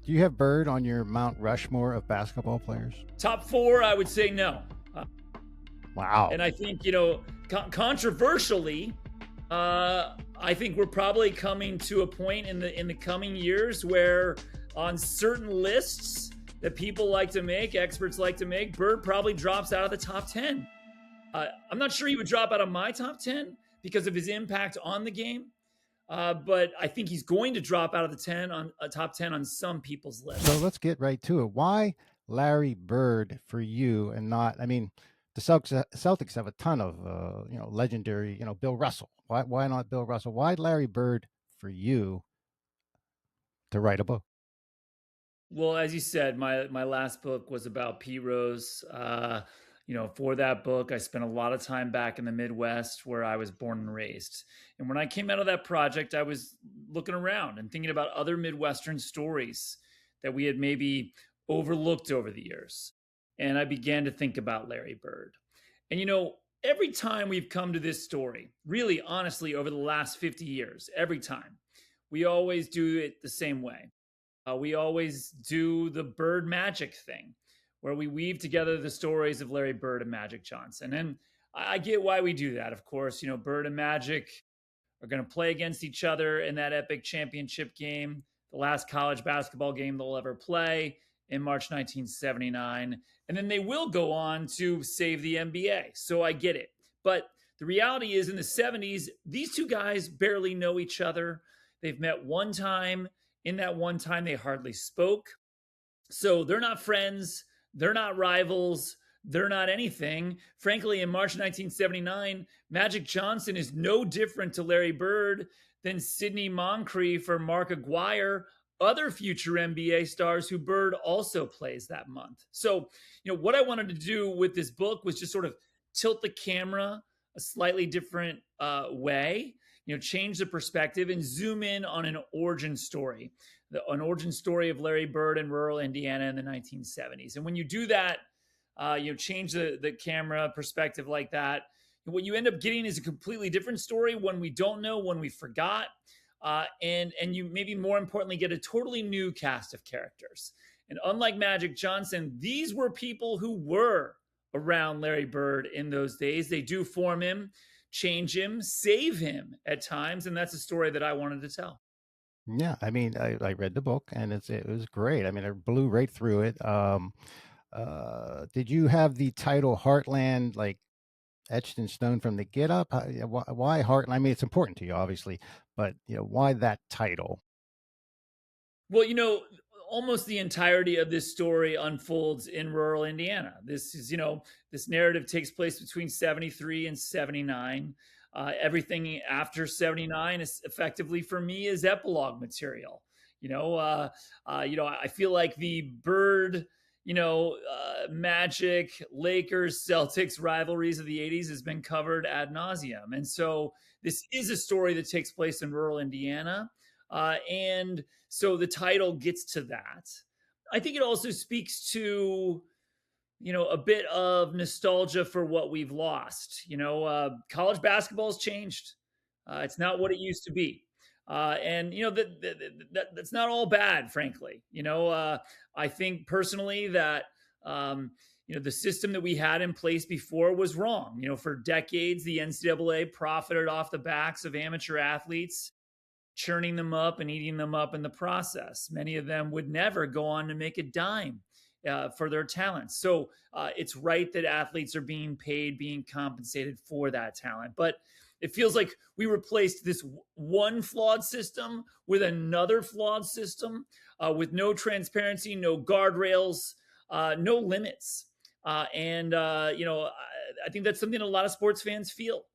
Do you have Bird on your Mount Rushmore of basketball players? Top four, I would say no. Wow. And I think, controversially, I think we're probably coming to a point in the coming years where on certain lists that people like to make, experts like to make, Bird probably drops out of the top 10. I'm not sure he would drop out of my top 10 because of his impact on the game. But I think he's going to drop out of the top 10 on some people's list. So let's get right to it. Why Larry Bird for you and not? I mean, the Celtics have a ton of legendary, Bill Russell. Why not Bill Russell? Why Larry Bird for you to write a book? Well, as you said, my last book was about P Rose. For that book, I spent a lot of time back in the Midwest where I was born and raised. And when I came out of that project, I was looking around and thinking about other Midwestern stories that we had maybe overlooked over the years. And I began to think about Larry Bird. And every time we've come to this story, really honestly, over the last 50 years, every time, we always do it the same way. We always do the Bird Magic thing, where we weave together the stories of Larry Bird and Magic Johnson. And I get why we do that. Of course, Bird and Magic are going to play against each other in that epic championship game, the last college basketball game they'll ever play in March 1979. And then they will go on to save the NBA. So I get it. But the reality is, in the 70s, these two guys barely know each other. They've met one time. In that one time, they hardly spoke. So they're not friends. They're not rivals. They're not anything. Frankly, in March 1979, Magic Johnson is no different to Larry Bird than Sidney Moncrief or Mark Aguirre, other future NBA stars who Bird also plays that month. So, what I wanted to do with this book was just sort of tilt the camera a slightly different way, change the perspective and zoom in on an origin story, an origin story of Larry Bird in rural Indiana in the 1970s. And when you do that, change the camera perspective like that, what you end up getting is a completely different story, one we don't know, one we forgot, and you maybe more importantly get a totally new cast of characters. And unlike Magic Johnson, these were people who were around Larry Bird in those days. They do form him, change him, save him at times, and that's a story that I wanted to tell. Yeah, I mean, I read the book and it was great. I mean, I blew right through it. Did you have the title Heartland like etched in stone from the get up? Why Heartland? I mean, it's important to you, obviously, but why that title? Well, almost the entirety of this story unfolds in rural Indiana. This narrative takes place between 73 and 79. Everything after 79 is effectively for me is epilogue material. I feel like the Bird, Magic, Lakers, Celtics rivalries of the 80s has been covered ad nauseum. And so this is a story that takes place in rural Indiana. And so the title gets to that. I think it also speaks to, a bit of nostalgia for what we've lost. College basketball has changed. It's not what it used to be. And that's not all bad, frankly. I think personally that the system that we had in place before was wrong. For decades, the NCAA profited off the backs of amateur athletes, churning them up and eating them up in the process. Many of them would never go on to make a dime for their talents. So it's right that athletes are being paid, being compensated for that talent. But it feels like we replaced this one flawed system with another flawed system with no transparency, no guardrails, no limits. I think that's something a lot of sports fans feel.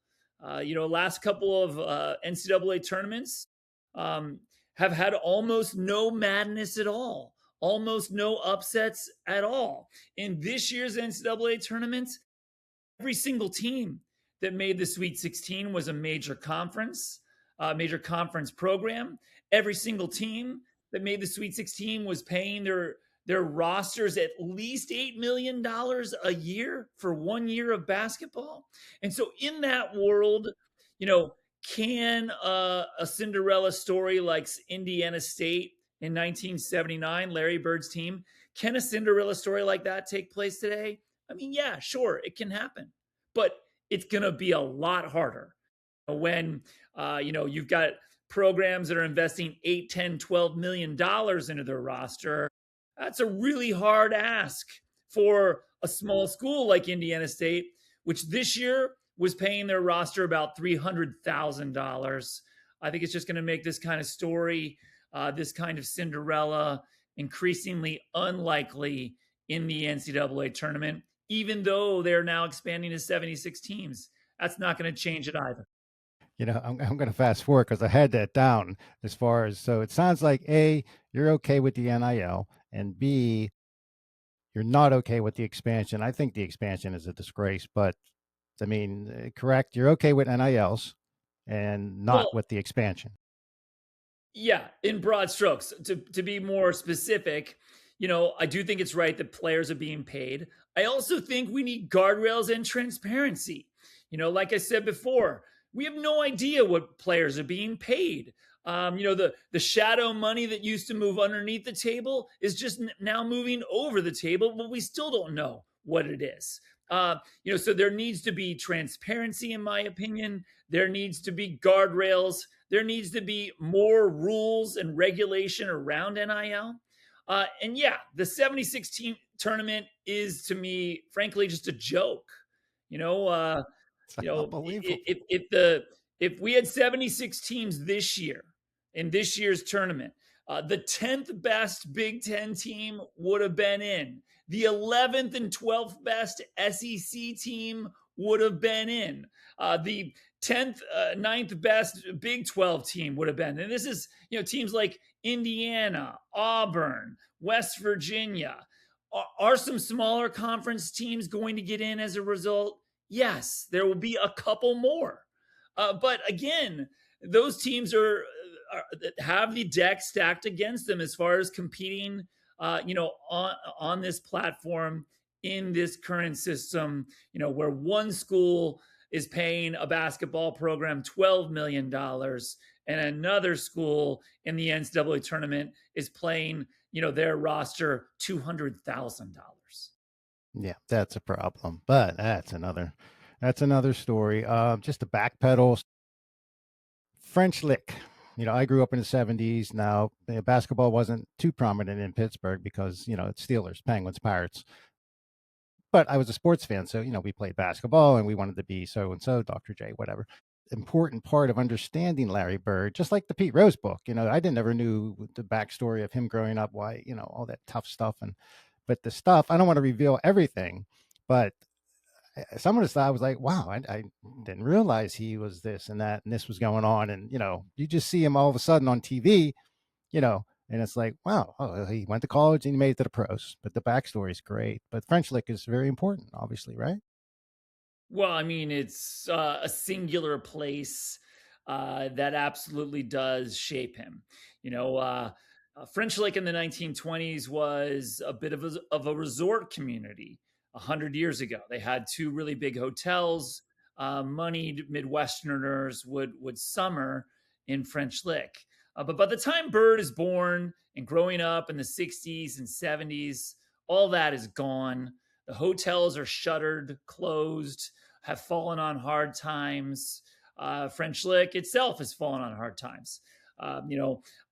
Last couple of NCAA tournaments have had almost no madness at all, almost no upsets at all. In this year's NCAA tournament, every single team that made the Sweet 16 was a major conference program. Every single team that made the Sweet 16 was paying their rosters at least $8 million a year for 1 year of basketball. And so in that world, can a Cinderella story like Indiana State in 1979, Larry Bird's team. Can a Cinderella story like that take place today? I mean, yeah, sure, it can happen, but it's going to be a lot harder when you've got programs that are investing 8, 10, 12 million dollars into their roster. That's a really hard ask for a small school like Indiana State, which this year was paying their roster about $300,000. I think it's just going to make this kind of story, this kind of Cinderella, increasingly unlikely in the NCAA tournament, even though they're now expanding to 76 teams. That's not going to change it either. I'm going to fast forward because I had that down as far as, so it sounds like A, you're okay with the NIL, and B, you're not okay with the expansion. I think the expansion is a disgrace, but I mean, correct, you're okay with NILs and not Well, with the expansion. yeah, in broad strokes. To be more specific, I do think it's right that players are being paid. I also think we need guardrails and transparency. Like I said before, we have no idea what players are being paid. The shadow money that used to move underneath the table is just now moving over the table, but we still don't know what it is. So there needs to be transparency, in my opinion. There needs to be guardrails. There needs to be more rules and regulation around NIL. And yeah, the 76 team tournament is to me, frankly, just a joke. You know, uh, It's unbelievable. if we had 76 teams this year in this year's tournament, the 10th best Big Ten team would have been in. The 11th and 12th best SEC team would have been in. The 10th, 9th best Big 12 team would have been. And this is, teams like Indiana, Auburn, West Virginia. Are some smaller conference teams going to get in as a result? Yes, there will be a couple more. But again, those teams have the deck stacked against them as far as competing, on this platform in this current system. Where one school is paying a basketball program $12 million, and another school in the NCAA tournament is playing, their roster $200,000. Yeah, that's a problem, but that's another story. Just to backpedal, French lick. I grew up in the '70s. Now, basketball wasn't too prominent in Pittsburgh because it's Steelers, Penguins, Pirates. But I was a sports fan, so we played basketball and we wanted to be so and so, Dr. J, whatever. Important part of understanding Larry Bird, just like the Pete Rose book. I didn't never knew the backstory of him growing up, why all that tough stuff, and but the stuff I don't want to reveal everything, but some of the stuff I was like, wow, I didn't realize he was this and that, and this was going on, and you just see him all of a sudden on TV, and it's like, wow, oh, he went to college and he made it to the pros. But the backstory is great. But French lick is very important, obviously, right? Well, I mean, it's a singular place that absolutely does shape him. French Lick in the 1920s was a bit of a resort community. 100 years ago, they had two really big hotels. Moneyed Midwesterners would summer in French Lick. But by the time Bird is born and growing up in the 60s and 70s, all that is gone. The hotels are shuttered, closed, have fallen on hard times. French Lick itself has fallen on hard times.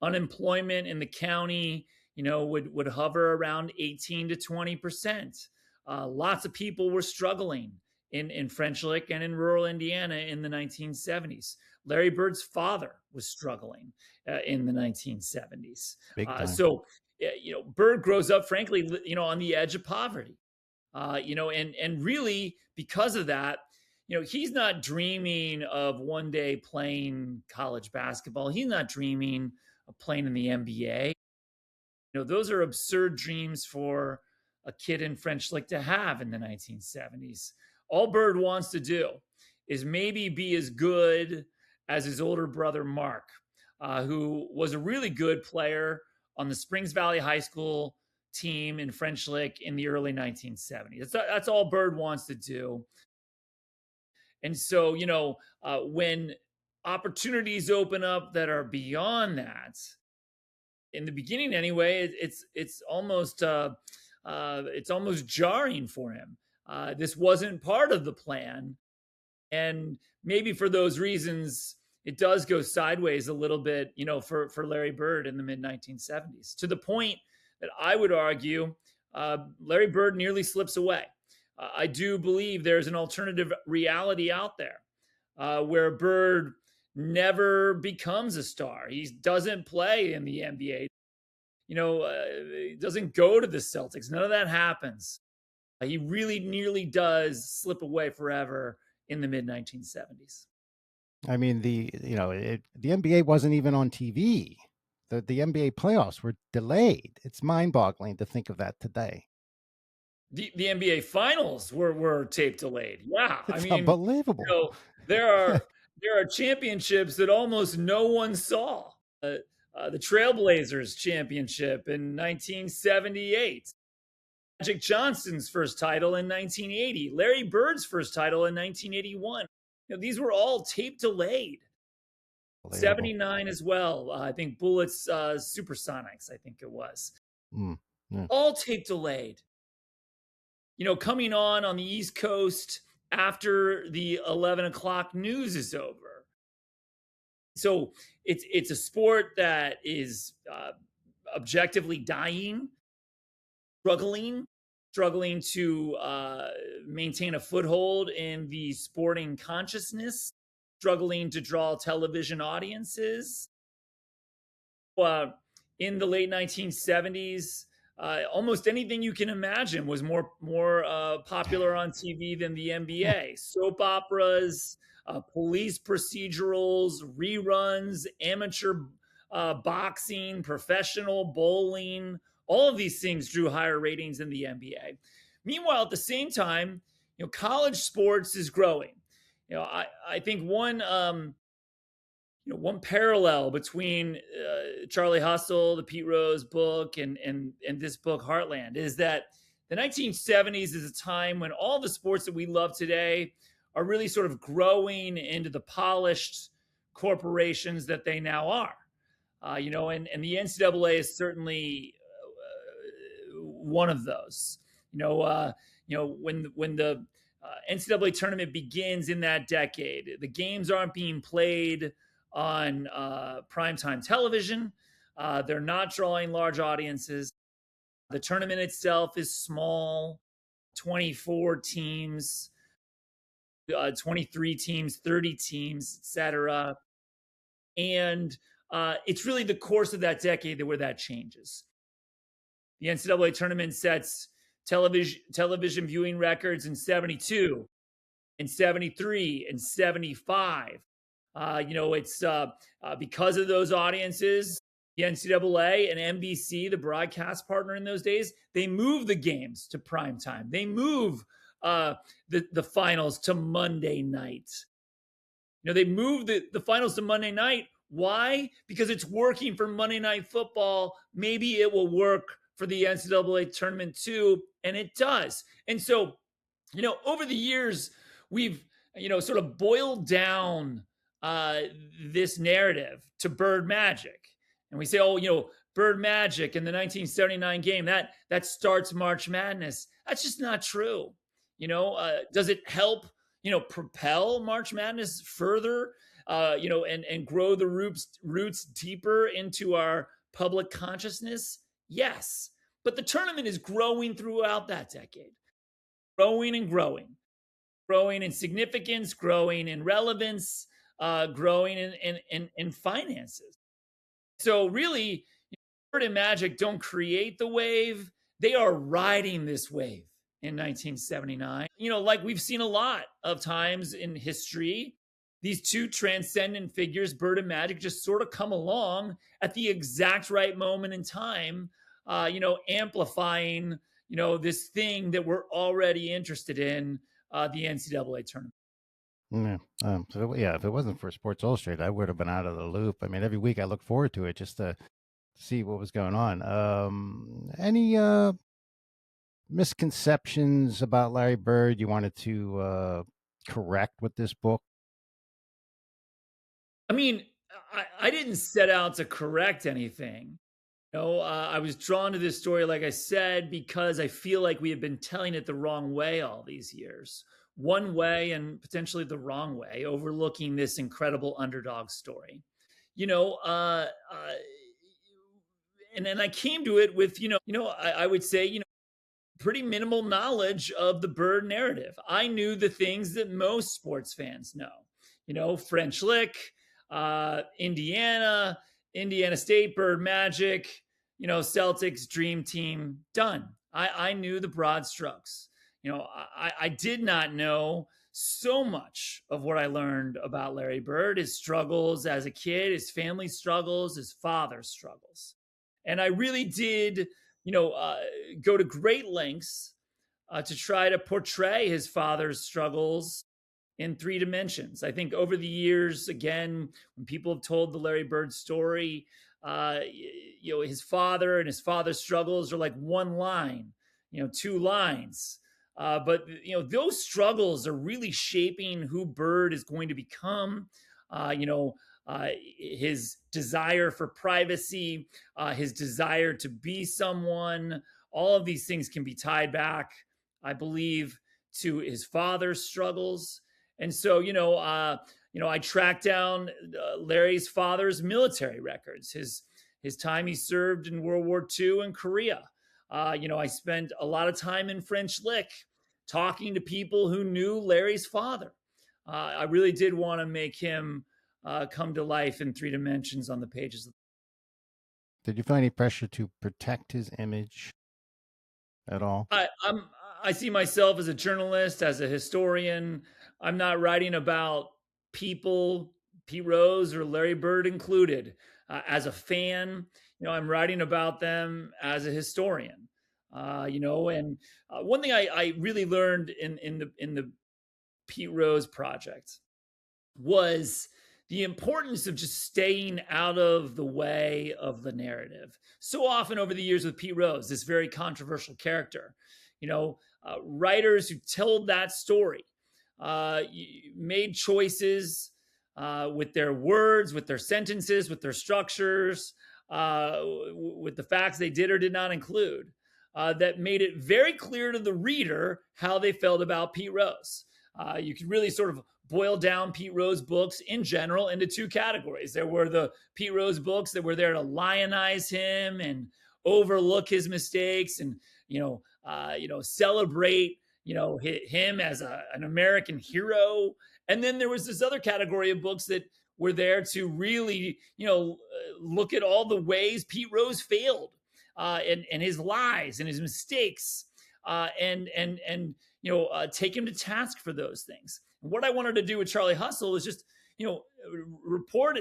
Unemployment in the county, would hover around 18 to 20%. Lots of people were struggling in French Lick and in rural Indiana in the 1970s. Larry Bird's father was struggling in the 1970s. Big time. Bird grows up, frankly, on the edge of poverty. And really because of that, he's not dreaming of one day playing college basketball. He's not dreaming of playing in the NBA. Those are absurd dreams for a kid in French Lick to have in the 1970s. All Bird wants to do is maybe be as good as his older brother Mark, who was a really good player on the Springs Valley High School team in French Lick in the early 1970s. That's all Bird wants to do. And so, when opportunities open up that are beyond that, in the beginning anyway, it's almost jarring for him. This wasn't part of the plan, and maybe for those reasons, it does go sideways a little bit, for Larry Bird in the mid 1970s, to the point that I would argue Larry Bird nearly slips away. I do believe there's an alternative reality out there where Bird never becomes a star. He doesn't play in the NBA. He doesn't go to the Celtics. None of that happens. He really nearly does slip away forever in the mid 1970s. I mean, the NBA wasn't even on TV. The NBA playoffs were delayed. It's mind-boggling to think of that today. The NBA finals were tape delayed. Yeah. I It's mean, unbelievable. there are there are championships that almost no one saw. The Trailblazers championship in 1978. Magic Johnson's first title in 1980, Larry Bird's first title in 1981. These were all tape delayed. Unbelievable. 79 as well. I think Bullets Supersonics, I think it was. Mm, yeah. All tape delayed. Coming on the East Coast after the 11 o'clock news is over. So it's a sport that is objectively dying, struggling to maintain a foothold in the sporting consciousness, struggling to draw television audiences. Uh, in the late 1970s, almost anything you can imagine was more popular on TV than the NBA. Soap operas, police procedurals, reruns, amateur boxing, professional bowling. All of these things drew higher ratings than the NBA. Meanwhile, at the same time, college sports is growing. I think one parallel between Charlie Hustle, the Pete Rose book, and this book Heartland is that the 1970s is a time when all the sports that we love today are really sort of growing into the polished corporations that they now are. And the NCAA is certainly one of those. When the NCAA tournament begins in that decade, the games aren't being played on primetime television. They're not drawing large audiences. The tournament itself is small, 24 teams, 23 teams, 30 teams, etc. And it's really the course of that decade where that changes. The NCAA tournament sets television viewing records in 72, in 73, and 75. It's because of those audiences, the NCAA and NBC, the broadcast partner in those days, they move the games to prime time. They move the finals to Monday night. They move the finals to Monday night. Why? Because it's working for Monday Night Football. Maybe it will work for the NCAA tournament too, and it does. And so, over the years, we've sort of boiled down this narrative to Bird Magic, and we say, oh, Bird Magic in the 1979 game that starts March Madness. That's just not true. Does it help propel March Madness further? And grow the roots deeper into our public consciousness? Yes. But the tournament is growing throughout that decade, growing and growing, growing in significance, growing in relevance, growing in finances. So really, Bird and Magic don't create the wave. They are riding this wave in 1979. Like we've seen a lot of times in history, these two transcendent figures, Bird and Magic, just sort of come along at the exact right moment in time, amplifying, this thing that we're already interested in, the NCAA tournament. Yeah. Yeah, if it wasn't for Sports Illustrated, I would have been out of the loop. I mean, every week I look forward to it just to see what was going on. Any misconceptions about Larry Bird you wanted to correct with this book? I mean, I didn't set out to correct anything. I was drawn to this story, like I said, because I feel like we have been telling it the wrong way all these years. One way and potentially the wrong way, overlooking this incredible underdog story. You know, and then I came to it with, I would say, pretty minimal knowledge of the Bird narrative. I knew the things that most sports fans know. French Lick, Indiana State, Bird Magic, Celtics, Dream Team, done. I knew the broad strokes. I did not know so much of what I learned about Larry Bird, his struggles as a kid, his family struggles, his father's struggles. And I really did, go to great lengths to try to portray his father's struggles in three dimensions. I think over the years, again, when people have told the Larry Bird story, his father and his father's struggles are like one line, two lines. But those struggles are really shaping who Bird is going to become. Uh, you know, his desire for privacy, his desire to be someone. All of these things can be tied back, I believe, to his father's struggles. And so, I tracked down Larry's father's military records, his time he served in World War II in Korea. I spent a lot of time in French Lick talking to people who knew Larry's father. I really did want to make him come to life in three dimensions on the pages. Did you feel any pressure to protect his image at all? I see myself as a journalist, as a historian. I'm not writing about people, Pete Rose or Larry Bird included. As a fan, I'm writing about them as a historian. And one thing I really learned in the Pete Rose project was the importance of just staying out of the way of the narrative. So often over the years with Pete Rose, this very controversial character, writers who told that story made choices with their words, with their sentences, with their structures, with the facts they did or did not include, that made it very clear to the reader how they felt about Pete Rose. You could really sort of boil down Pete Rose books in general into two categories. There were the Pete Rose books that were there to lionize him and overlook his mistakes and celebrate him as an American hero. And then there was this other category of books that were there to really look at all the ways Pete Rose failed and his lies and his mistakes and take him to task for those things. And what I wanted to do with Charlie Hustle is just report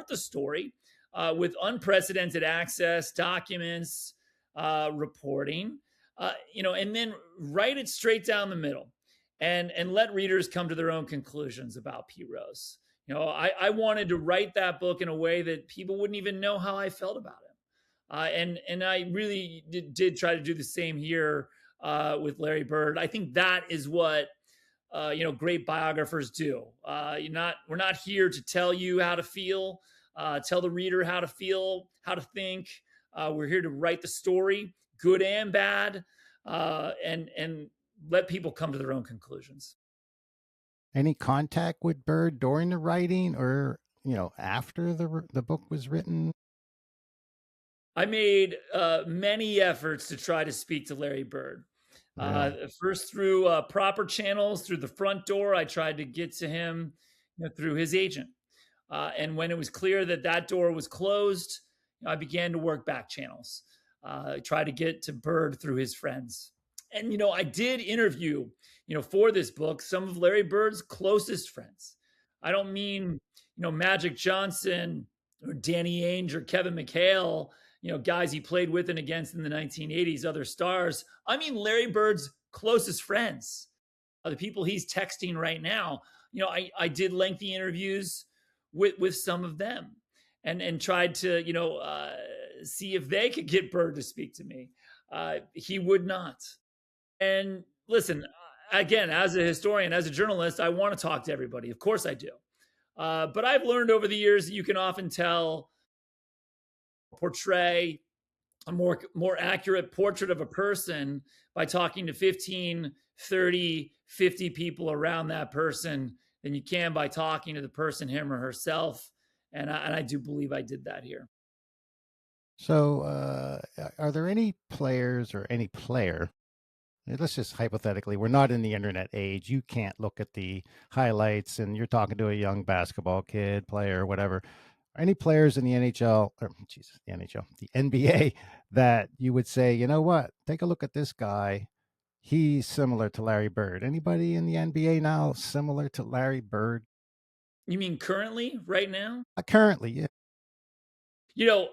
the story with unprecedented access, documents, reporting, and then write it straight down the middle, and let readers come to their own conclusions about Pete Rose. I wanted to write that book in a way that people wouldn't even know how I felt about him, and I really did try to do the same here with Larry Bird. I think that is what great biographers do. We're not here to tell you how to feel, tell the reader how to feel, how to think. We're here to write the story, good and bad, and let people come to their own conclusions. Any contact with Bird during the writing, or after the book was written? I made many efforts to try to speak to Larry Bird. Yeah. First through proper channels, through the front door, I tried to get to him through his agent. And when it was clear that that door was closed, I began to work back channels, try to get to Bird through his friends. And, I did interview, for this book, some of Larry Bird's closest friends. I don't mean, Magic Johnson or Danny Ainge or Kevin McHale, guys he played with and against in the 1980s, other stars. I mean, Larry Bird's closest friends, the people he's texting right now. I did lengthy interviews with some of them and tried to, see if they could get Bird to speak to me. He would not. And listen, again, as a historian, as a journalist, I want to talk to everybody. Of course I do. But I've learned over the years that you can often tell, portray a more accurate portrait of a person by talking to 15, 30, 50 people around that person than you can by talking to the person, him or herself. And I do believe I did that here. So, are there any players or any player? Let's just hypothetically, we're not in the internet age. You can't look at the highlights, and you're talking to a young basketball kid, player, whatever. Any players in the NHL, or Jesus, the NHL, the NBA, that you would say, you know what? Take a look at this guy. He's similar to Larry Bird. Anybody in the NBA now similar to Larry Bird? You mean currently, right now? Currently, yeah. You know,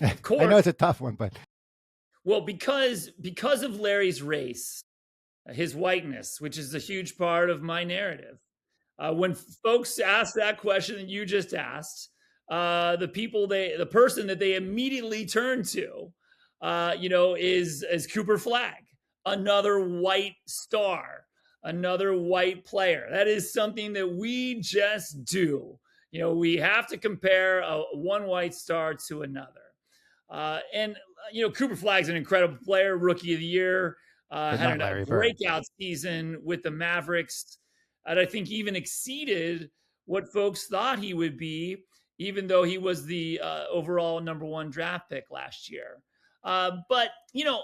of I know course. it's a tough one, but Well, because of Larry's race, his whiteness, which is a huge part of my narrative. When folks ask that question that you just asked, the person that they immediately turn to, is Cooper Flag, another white star, another white player. That is something that we just do. We have to compare one white star to another. And Cooper Flag's an incredible player, rookie of the year, but had not a Larry Bird. breakout season with the Mavericks, and I think even exceeded what folks thought he would be, even though he was the overall number one draft pick last year. But Not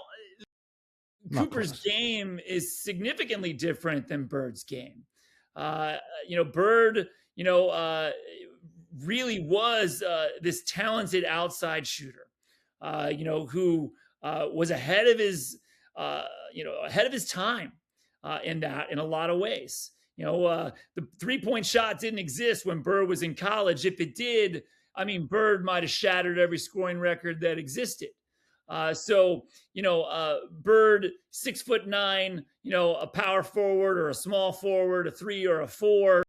Cooper's close. game is significantly different than Bird's game. Uh, Bird, really was this talented outside shooter, who was ahead of his time in a lot of ways. The 3-point shot didn't exist when Bird was in college. If it did, I mean, Bird might have shattered every scoring record that existed. Bird, 6'9", a power forward or a small forward, a 3 or a 4.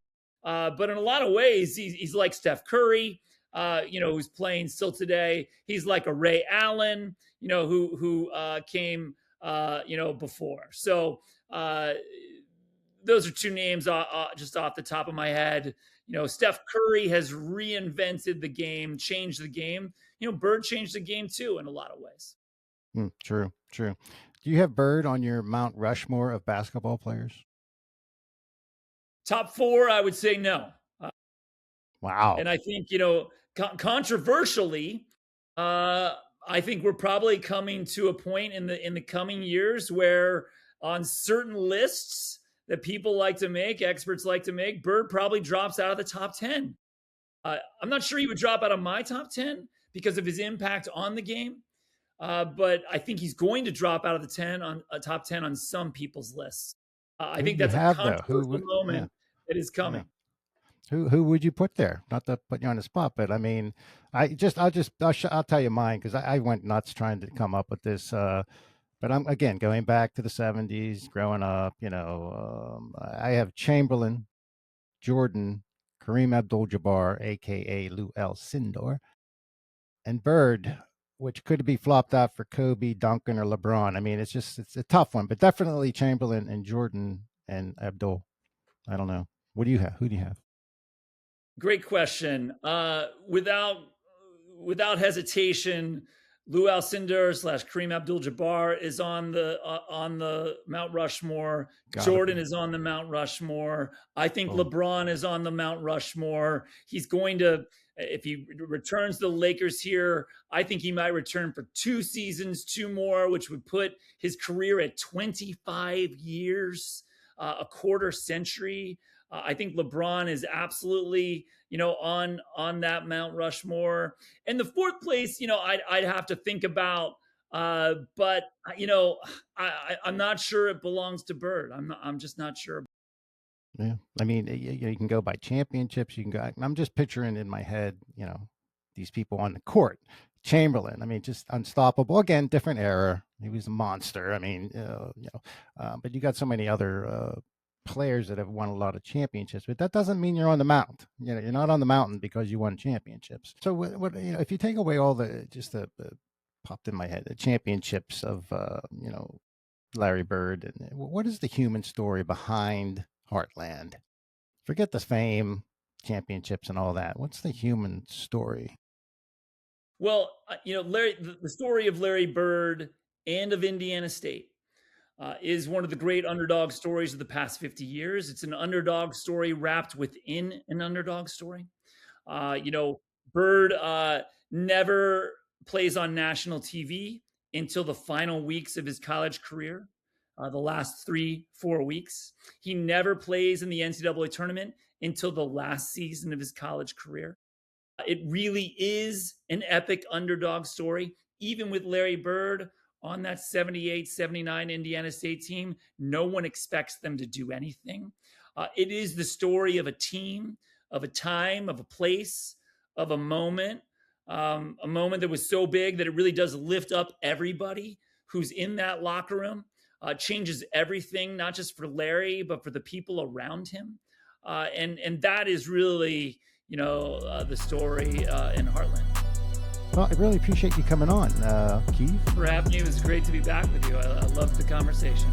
But in a lot of ways, he's like Steph Curry, who's playing still today. He's like a Ray Allen, who came, before. So those are two names just off the top of my head. Steph Curry has reinvented the game, changed the game. Bird changed the game too in a lot of ways. True, true. Do you have Bird on your Mount Rushmore of basketball players? Top four, I would say no. Wow. And I think, controversially, uh, I think we're probably coming to a point in the coming years where on certain lists that people like to make, experts like to make, Bird probably drops out of the top 10. I'm not sure he would drop out of my top 10 because of his impact on the game. But I think he's going to drop out of the top 10 on some people's lists. I Who do think you that's a have though? controversial Yeah, moment that is yeah. coming. Who would you put there? Not to put you on the spot, but I mean, I'll tell you mine because I went nuts trying to come up with this. But I'm again going back to the '70s, growing up. I have Chamberlain, Jordan, Kareem Abdul-Jabbar, aka Lou Alcindor, and Bird, which could be flopped out for Kobe, Duncan, or LeBron. I mean, it's a tough one, but definitely Chamberlain and Jordan and Abdul. I don't know. What do you have? Who do you have? Great question. Without hesitation, Lou Alcindor / Kareem Abdul-Jabbar is on the Mount Rushmore. Gotta Jordan be. is on the Mount Rushmore. I think Boom. LeBron is on the Mount Rushmore. He's going to, if he returns to the Lakers here, I think he might return for 2 seasons, 2 more, which would put his career at 25 years, a quarter century. I think LeBron is absolutely, on that Mount Rushmore. And the fourth place, I'd have to think about. But I'm not sure it belongs to Bird. I'm just not sure. Yeah. I mean, you can go by championships. You can go. I'm just picturing in my head, these people on the court. Chamberlain. I mean, just unstoppable. Again, different era. He was a monster. I mean, but you got so many other players that have won a lot of championships. But that doesn't mean you're on the mountain. You're not on the mountain because you won championships. So if you take away all the popped in my head the championships of Larry Bird. And what is the human story behind Heartland? Forget the fame, championships, and all that. What's the human story? Well, Larry, the story of Larry Bird and of Indiana State is one of the great underdog stories of the past 50 years. It's an underdog story wrapped within an underdog story. Uh, you know, Bird never plays on national TV until the final weeks of his college career, the last 3, 4 weeks. He never plays in the NCAA tournament until the last season of his college career. It really is an epic underdog story. Even with Larry Bird on that 78, 79 Indiana State team, no one expects them to do anything. It is the story of a team, of a time, of a place, of a moment that was so big that it really does lift up everybody who's in that locker room, changes everything, not just for Larry, but for the people around him. And that is really, the story in Heartland. Well, I really appreciate you coming on, Keith. For having me. It was great to be back with you. I loved the conversation.